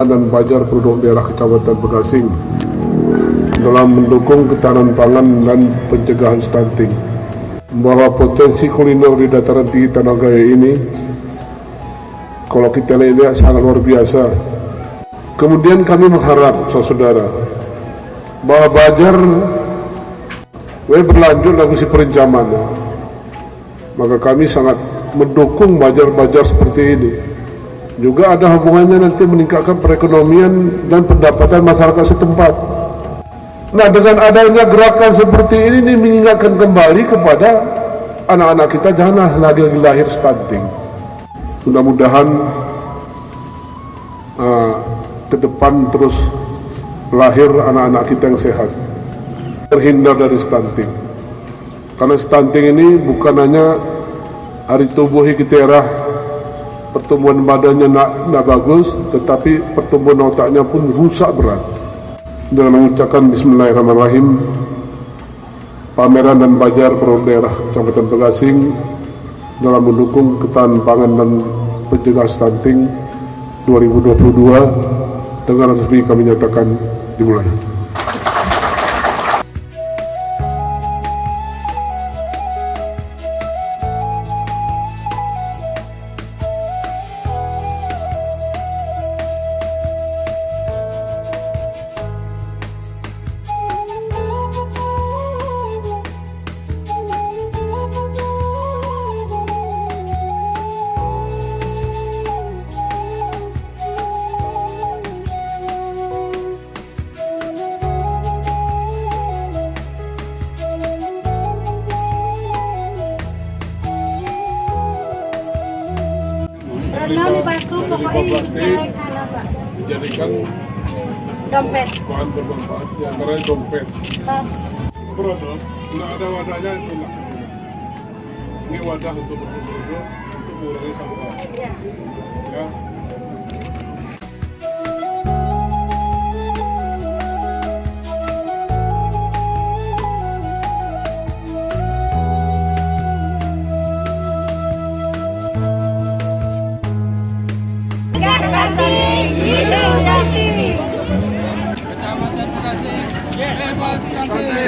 dan Bajar penduduk daerah Kecamatan Bekasing dalam mendukung ketahanan pangan dan pencegahan stunting. Bahwa potensi kuliner di dataran tinggi Tanah Gaya ini, kalau kita lihat sangat luar biasa. Kemudian kami mengharap saudara bahwa Bajar berlanjut lagu si perencaman, maka kami sangat mendukung Bajar-Bajar seperti ini. Juga ada hubungannya nanti meningkatkan perekonomian dan pendapatan masyarakat setempat. Nah, dengan adanya gerakan seperti ini mengingatkan kembali kepada anak-anak kita jangan lagi lahir stunting. Mudah-mudahan ke depan terus lahir anak-anak kita yang sehat, terhindar dari stunting. Karena stunting ini bukan hanya hari tubuh kita pertumbuhan badannya nak bagus, tetapi pertumbuhan otaknya pun rusak berat. Dengan mengucapkan Bismillahirrahmanirrahim, pameran dan Bajar penduduk daerah Kecamatan Bekasing dalam mendukung ketahanan pangan dan pencegahan stunting 2022 dengan resmi kami nyatakan dimulai. Renang basuh pokoknya naik Pak. Dijadikan Dompet. bahan bermanfaat, diantaranya dompet. Tas. Produk, nggak ada wadahnya itu lah. Ini wadah untuk produk untuk mengurangi sampah. Ya. Ya. Kecamatan Bekasing, bebas stunting.